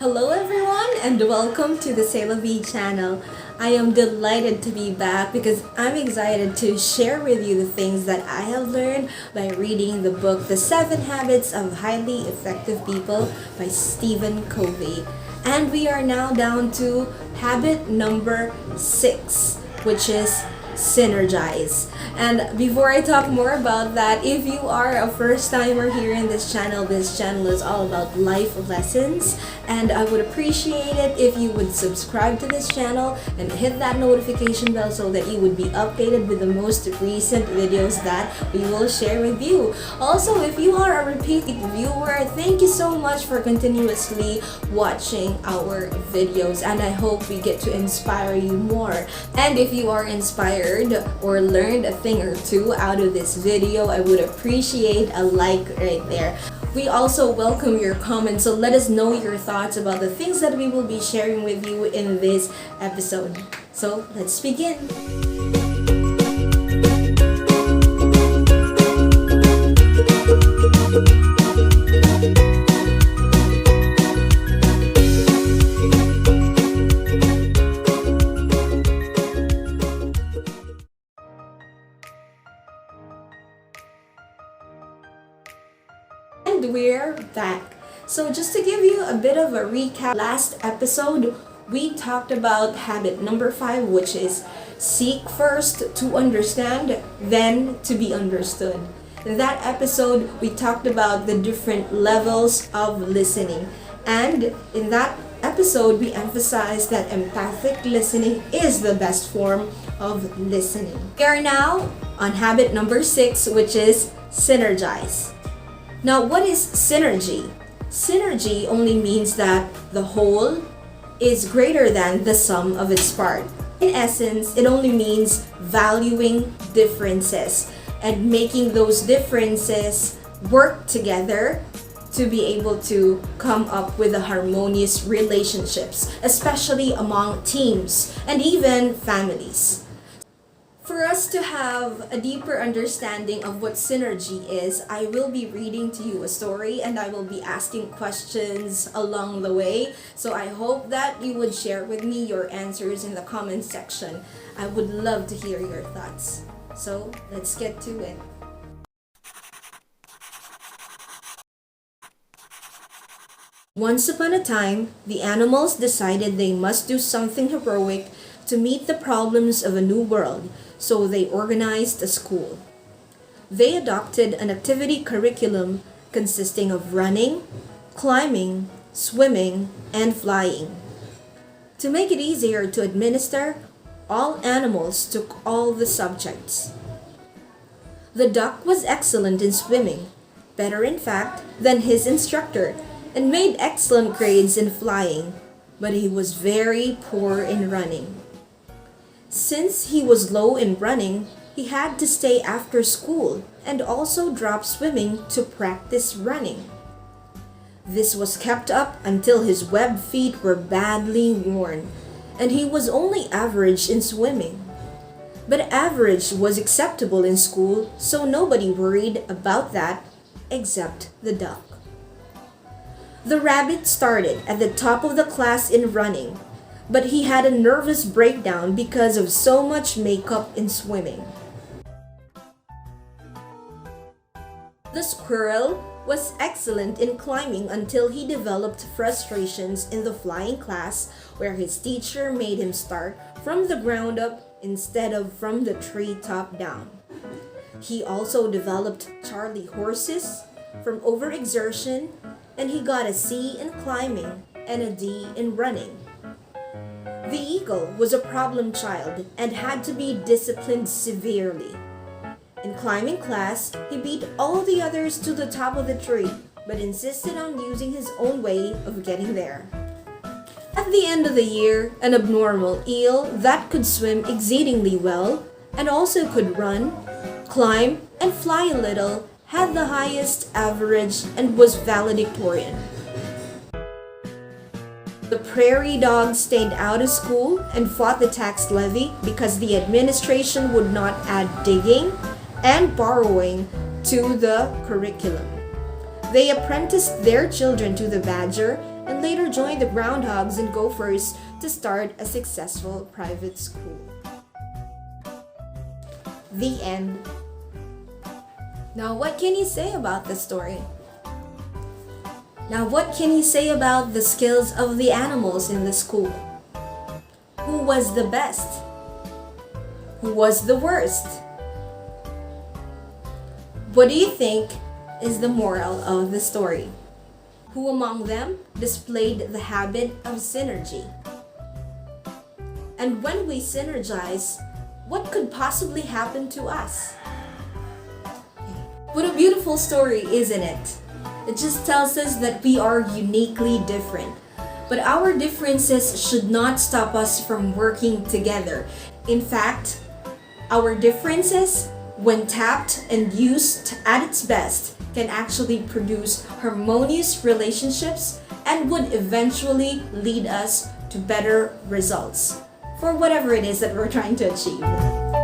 Hello everyone and welcome to the Sailor V channel. I am delighted to be back because I'm excited to share with you the things that I have learned by reading the book The 7 Habits of Highly Effective People by Stephen Covey. And we are now down to habit number 6, which is synergize. And before I talk more about that, if you are a first timer here in this channel is all about life lessons, and I would appreciate it if you would subscribe to this channel and hit that notification bell so that you would be updated with the most recent videos that we will share with you. Also, if you are a repeat viewer, thank you so much for continuously watching our videos, and I hope we get to inspire you more. And if you are inspired or learned a thing or two out of this video, I would appreciate a like right there. We also welcome your comments, so let us know your thoughts about the things that we will be sharing with you in this episode. So let's begin. And we're back. So just to give you a bit of a recap, last episode we talked about habit number 5, which is seek first to understand, then to be understood. In that episode we talked about the different levels of listening, and in that episode we emphasized that empathic listening is the best form of listening. We are now on habit number 6, which is synergize. Now, what is synergy? Synergy only means that the whole is greater than the sum of its part. In essence, it only means valuing differences and making those differences work together to be able to come up with a harmonious relationships, especially among teams and even families. For us to have a deeper understanding of what synergy is, I will be reading to you a story and I will be asking questions along the way. So I hope that you would share with me your answers in the comment section. I would love to hear your thoughts. So let's get to it. Once upon a time, the animals decided they must do something heroic to meet the problems of a new world. So they organized a school. They adopted an activity curriculum consisting of running, climbing, swimming, and flying. To make it easier to administer, all animals took all the subjects. The duck was excellent in swimming, better in fact than his instructor, and made excellent grades in flying, but he was very poor in running. Since he was low in running, he had to stay after school and also drop swimming to practice running. This was kept up until his webbed feet were badly worn, and he was only average in swimming. But average was acceptable in school, so nobody worried about that except the duck. The rabbit started at the top of the class in running, but he had a nervous breakdown because of so much makeup in swimming. The squirrel was excellent in climbing until he developed frustrations in the flying class, where his teacher made him start from the ground up instead of from the tree top down. He also developed Charlie horses from overexertion, and he got a C in climbing and a D in running. The eagle was a problem child and had to be disciplined severely. In climbing class, he beat all the others to the top of the tree, but insisted on using his own way of getting there. At the end of the year, an abnormal eel that could swim exceedingly well and also could run, climb, and fly a little had the highest average and was valedictorian. The prairie dog stayed out of school and fought the tax levy because the administration would not add digging and borrowing to the curriculum. They apprenticed their children to the badger and later joined the Groundhogs and Gophers to start a successful private school. The end. Now, what can you say about the story? Now, what can you say about the skills of the animals in the school? Who was the best? Who was the worst? What do you think is the moral of the story? Who among them displayed the habit of synergy? And when we synergize, what could possibly happen to us? What a beautiful story, isn't it? It just tells us that we are uniquely different. But our differences should not stop us from working together. In fact, our differences, when tapped and used at its best, can actually produce harmonious relationships and would eventually lead us to better results for whatever it is that we're trying to achieve.